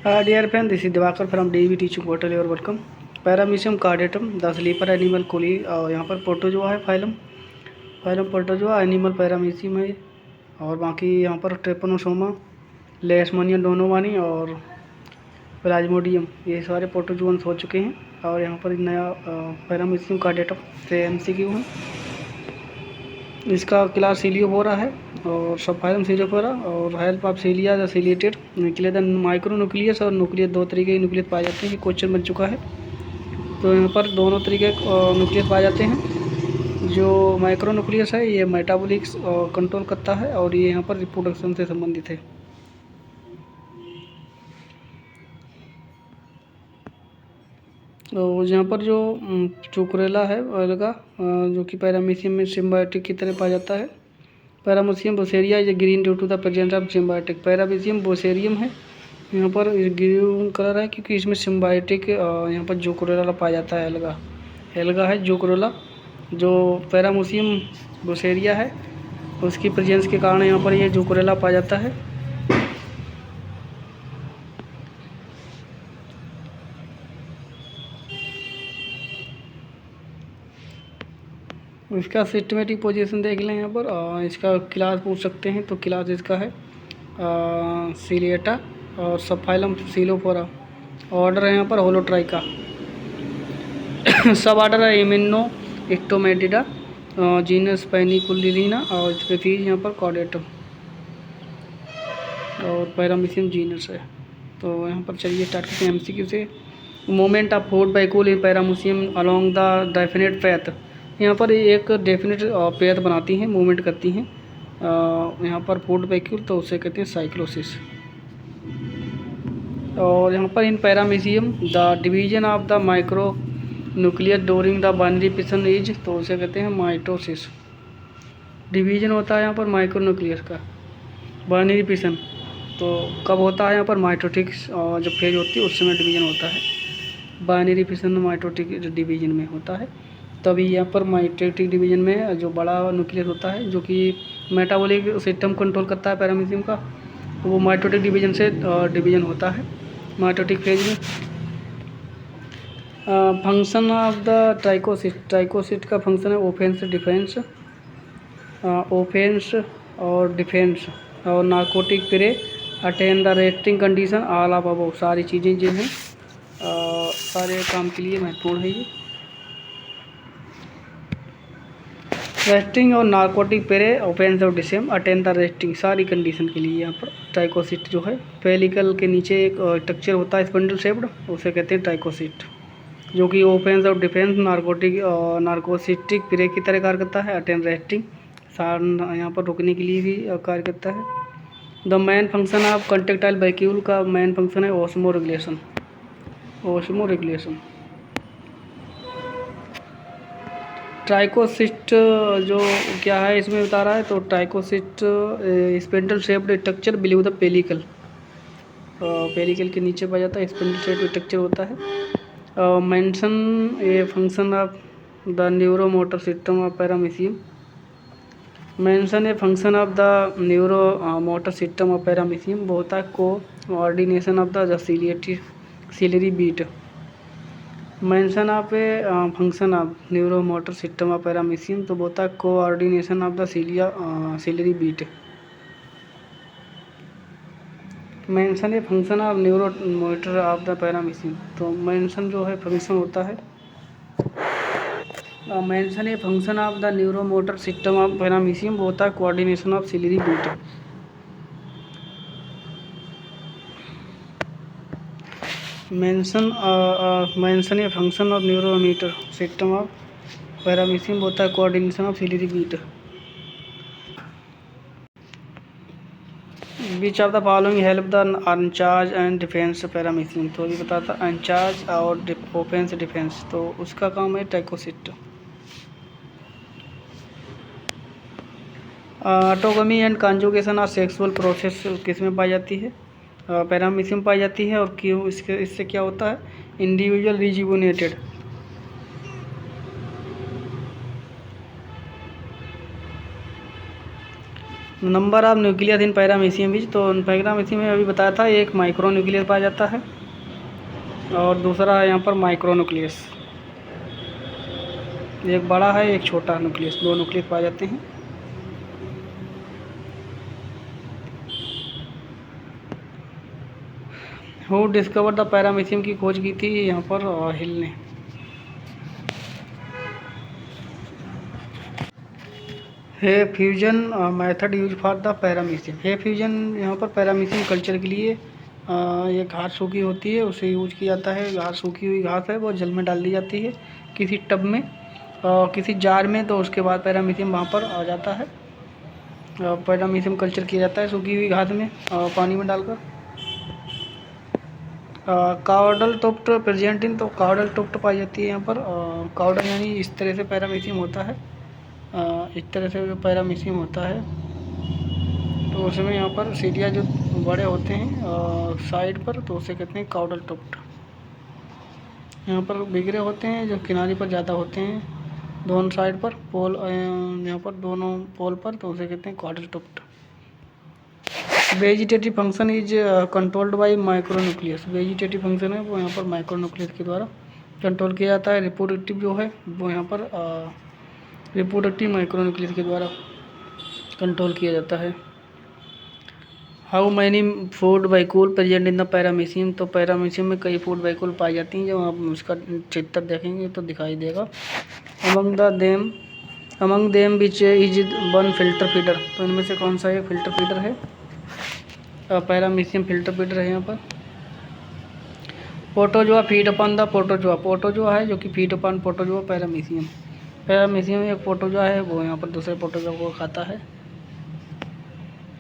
Dear friend, this is Diwakar from DV Teaching Portal. Your welcome. Paramecium caudatum the slipper animalcule. यहाँ पर protozoa है, phylum protozoa, animal paramecium है। और बाकी यहाँ पर ट्रेपनोसोमा, लेशमानियन डोनोवानी और प्लाज्मोडियम, ये सारे प्रोटोजोअन्स हो चुके हैं। और यहाँ पर नया पैरामीशियम कार्डेटम से MCQ है। इसका क्लास सीलियोफोरा है और सब फाइलम सीलियोफोरा और help of सीलिया the ciliated nucleus the micro nucleus और न्यूक्लियस, दो तरीके के न्यूक्लियस पाए जाते हैं। क्वेश्चन बन चुका है, तो यहाँ पर दोनों तरीके न्यूक्लियस पाए जाते हैं। जो माइक्रो न्यूक्लियस है ये मेटाबॉलिक्स कंट्रोल करता है और ये यहाँ पर रिप्रोडक्शन से संबंधित है। तो यहाँ पर जो चोकरेला है अलगा, जो कि पैरामीशियम में सिम्बायोटिक की तरह पाया जाता है। Paramecium bursaria is green due to the presence of symbiotic. Paramecium bursarium है, यहाँ पर ग्रीन कलर है क्योंकि इसमें सिम्बायोटिक यहाँ पर जोकोरेला पाया जाता है। एल्गा है जोकोरेला। जो पैरामीशियम बोसेरिया है उसकी प्रेजेंस के कारण यहाँ पर ये जोकोरेला पाया जाता है। इसका सिस्टमेटिक पोजीशन देख लें यहाँ पर। इसका क्लास पूछ सकते हैं, तो क्लास इसका है सीलिएटा और सब फाइलम सीलोफोरा। ऑर्डर है यहाँ पर होलोट्राइका। सब ऑर्डर है एमिनो स्टोमेटिडा, जीनस पैनिकुलिना और स्पीसीज यहाँ पर कॉर्डेटम और पैरामीशियम जीनस है। तो यहाँ पर चलिए स्टार्ट करते हैं MCQ से। Moment of food vacuole in paramecium along the definite path. यहाँ पर एक डेफिनेट पैथ बनाती हैं, मूवमेंट करती हैं यहाँ पर फूड वैक्यूल, तो उसे कहते हैं साइक्लोसिस। और यहाँ पर इन paramecium the division of the micro nucleus डोरिंग the binary fission is, तो उसे कहते हैं माइटोसिस। डिवीजन होता है यहाँ पर माइक्रो न्यूक्लियस का, बाइनरी फिशन तो कब होता है यहाँ पर माइटोटिक जब फेज होती है उस समय डिवीजन होता है। बाइनरी फिशन माइटोटिक डिवीजन में होता है, तभी यहाँ पर माइटोटिक डिवीजन में जो बड़ा न्यूक्लियस होता है जो कि मेटाबॉलिक सिस्टम कंट्रोल करता है पैरामीशियम का, वो माइटोटिक डिवीजन से डिवीजन होता है माइटोटिक फेज में। फंक्शन ऑफ द ट्राइकोसिट का फंक्शन है ओफेंस डिफेंस, और डिफेंस और narcotic prey, attain the resting condition, all of above. सारी चीज़ें जो हैं सारे काम के लिए महत्वपूर्ण है ये। रेस्टिंग और नार्कोटिक पेरे ओफेंस और डिसेम, अटेन द रेस्टिंग, सारी कंडीशन के लिए यहाँ पर ट्राइकोसिट जो है। पेलिकल के नीचे एक स्ट्रक्चर होता है स्पिंडल शेप्ड, उसे कहते हैं ट्राइकोसिट, जो कि ओफेंस और डिफेंस नार्कोसिटिक पेरे की तरह कार्य करता है। अटेन रेस्टिंग, यहाँ पर रुकने के लिए भी कार्य करता है। The main function of contractile vacuole का मेन फंक्शन है ओस्मो रेगुलेशन। ट्राइकोसिट जो क्या है इसमें बता रहा है, तो trichocyst spindle shaped structure believe the pellicle, pellicle के नीचे पाया जाता है, स्पिंडल शेप्ड स्ट्रक्चर होता है। Mention a function of the neuromotor system of paramecium. Mention a function of the neuromotor system of paramecium, वो होता है coordination of the ciliary beat. Mention of a function of neuromotor system of paramecium, तो होता है coordination of the ciliary beat. Mention a function of neuromotor of the paramecium, तो mention जो है function होता है। Mention a function of the neuromotor system of paramecium, वो होता है coordination of ciliary beat. Mention a function of neuromotor system of paramecium, होता है coordination of ciliary beat. Which of the following help the uncharge and defence paramecium, तो अभी बताता अनचार्ज और offence defence, तो उसका काम है ट्राइकोसिट। ऑटोगमी एंड कॉन्जुगेशन और सेक्सुअल प्रोसेस किस में पाई जाती है, पैरामीशियम पाई जाती है। और क्यों, इससे क्या होता है, individual rejuvenated. Number of nucleus in paramecium बीज, तो पैरामीशियम में अभी बताया था एक माइक्रो न्यूक्लियस पाया जाता है और दूसरा है यहाँ पर माइक्रो न्यूक्लियस। एक बड़ा है एक छोटा न्यूक्लियस, दो न्यूक्लियस पाए जाते हैं। हु डिस्कवर द पैरामीशियम की खोज की थी यहाँ पर हिल ने। है fusion method use for the paramecium. है फ्यूजन यहाँ पर पैरामीशियम कल्चर के लिए ये घास सूखी होती है उसे यूज किया जाता है। घास सूखी हुई घास है वो जल में डाल दी जाती है किसी टब में किसी जार में, तो उसके बाद पैरामीशियम वहाँ पर आ जाता है। पैरामीशियम कल्चर किया जाता है सूखी हुई घास में पानी में डालकर। काउडल टोप्ट प्रेजेंट इन, तो काउडल टोप्ट पाई जाती है यहाँ पर। काउडल यानी इस तरह से पैरामीशियम होता है, इस तरह से जो पैरामीशियम होता है, तो उसमें यहाँ पर सीढ़ियाँ जो बड़े होते हैं साइड पर, तो उसे कहते हैं काउडल टोप्ट। यहाँ पर बिगड़े होते हैं जो किनारे पर ज़्यादा होते हैं दोनों साइड पर पोल, यहाँ पर दोनों पोल पर, तो उसे कहते हैं caudal tuft. Vegetative function is controlled by micronucleus. Vegetative function है वो यहाँ पर माइक्रोन्यूक्लियस के द्वारा कंट्रोल किया जाता है। रिप्रोडक्टिव जो है वो यहाँ पर रिप्रोडक्टिव माइक्रोन्यूक्लियस के द्वारा कंट्रोल किया जाता है। How many food vacuole present in the paramecium, तो पैरामीशियम में कई फूड वैक्यूल पाई जाती हैं। जब आप उसका चित्र देखेंगे तो दिखाई देगा। Among them which is one filter feeder, तो इनमें से कौन सा एक फिल्टर फीडर है? पैरामीशियम फिल्टर फीडर है यहाँ पर। Protozoa feed upon the protozoa, protozoa है जो कि feed upon protozoa paramecium. Paramecium एक प्रोटोजोआ है वो यहाँ पर दूसरे प्रोटोजोआ को खाता है।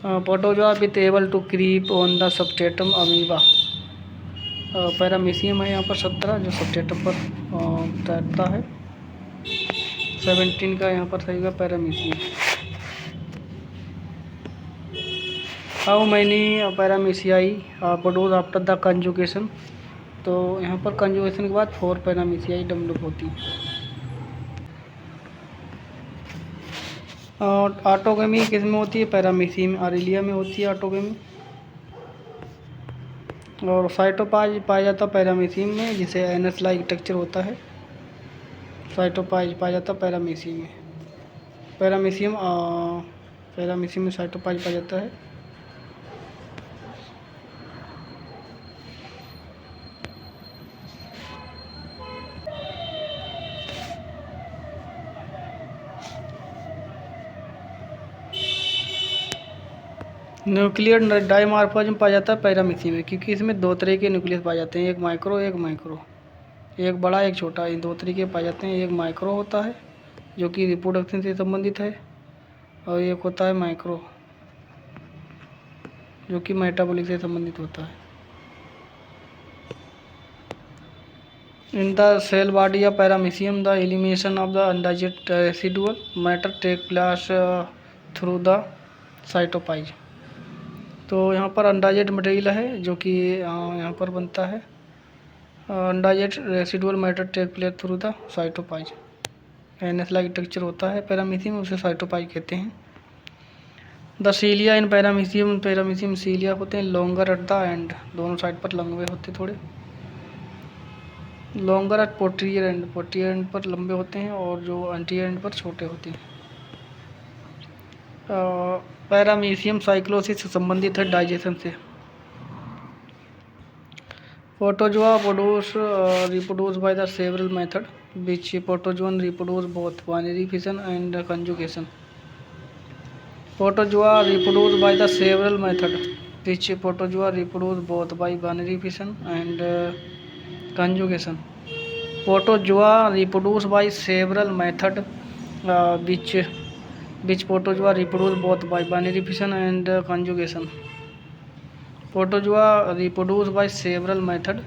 Protozoa with able to creep on the substratum amoeba. Paramecium है यहाँ पर 17 जो सबस्ट्रेटम पर तैरता है। 17 का यहाँ पर सही है paramecium. How many paramecia produce after the conjugation, तो यहाँ पर कंजुगेशन के बाद 4 पैरामीशियाई डेवलप होती है। और ऑटोगेमी किस में होती है? पैरामीशियम ऑरेलिया में होती है ऑटोगेमी। और साइटोपाज पाया जाता है पैरामीशियम में, जिसे एनएस लाइक स्ट्रक्चर होता है। साइटोपाज पाया जाता है पैरामीशियम में। पैरामीशियम में साइटोपाज पाया जाता है। न्यूक्लियर डाइमॉर्फिज्म पाया जाता है पैरामीशियम में, क्योंकि इसमें 2 तरह के न्यूक्लियस पाए जाते हैं, एक माइक्रो एक बड़ा एक छोटा। ये 2 तरीके पाए जाते हैं। एक माइक्रो होता है जो कि रिप्रोडक्शन से संबंधित है, और एक होता है माइक्रो जो कि मेटाबॉलिक से संबंधित होता है। In the cell body of paramecium the elimination of the undigested residual matter take place through the cytopyge. तो यहाँ पर अनडाइजेस्टेड मटेरियल है जो कि यहाँ पर बनता है। Undigested residual matter take place through the cytopyge. Anus like structure होता है पैरामीशियम, उसे साइटोपाइज कहते हैं। द सीलिया इन पैरामीशियम सीलिया होते हैं लॉन्गर एट द एंड, दोनों साइड पर लंबे होते थोड़े। लॉन्गर एट पोस्टीरियर एंड पर लंबे होते हैं, और जो एंटीरियर एंड पर छोटे होते हैं। पैरामीशियम साइक्लोसिस से संबंधित है डाइजेशन से। Protozoa reproduce by the several method which protozoan reproduce both binary fission and conjugation. Protozoa reproduce by the several method which protozoa reproduce both by binary fission and conjugation. Protozoa reproduce by several method which protozoa reproduce both by binary fission and conjugation. Protozoa reproduce by several methods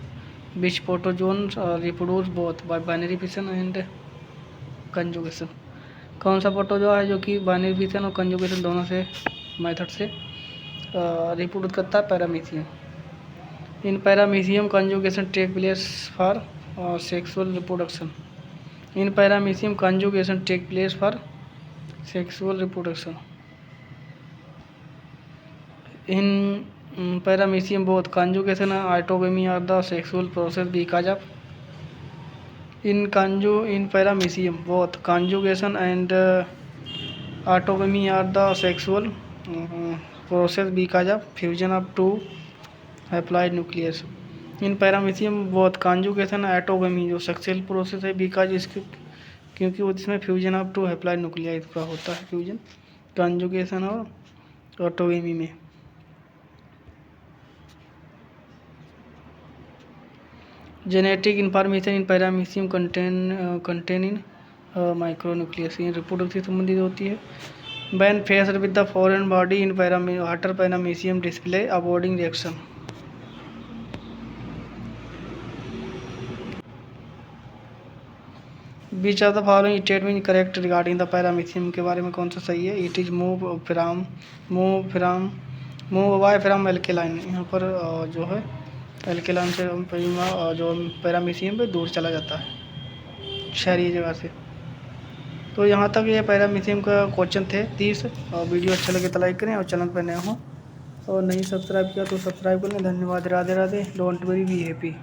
which protozoans reproduce both by binary fission and conjugation. कौन सा protozoa है जो कि binary fission और conjugation दोनों से method से reproduce करता है? Paramecium. In paramecium conjugation take place for sexual reproduction. In paramecium conjugation take place for sexual reproduction. In paramecium, both conjugation and autogamy are the sexual process because of. In paramecium, both conjugation and autogamy are the sexual process because of fusion of two haploid nucleus. In paramecium both conjugation autogamy जो sexual process है because इसके क्योंकि वो इसमें fusion of two haploid nuclei इसका होता है fusion conjugation और ऑटोगमी में। Genetic information in paramecium contain in micronucleus in reproductive संबंधित होती है। When faced with the foreign body in water paramecium display avoiding reaction. Which of the following statement correct regarding the paramecium के बारे में कौन सा सही है। It is move away from alkaline. यहाँ पर जो है एल्केलाइन से जो पैरामीशियम पे दूर चला जाता है शहरी जगह से। तो यहाँ तक ये पैरामीशियम का क्वेश्चन थे 30। और वीडियो अच्छा लगे तो लाइक करें और चैनल पर नए हों और नहीं सब्सक्राइब किया तो सब्सक्राइब करें। धन्यवाद। Radhe Radhe. Don't very be happy.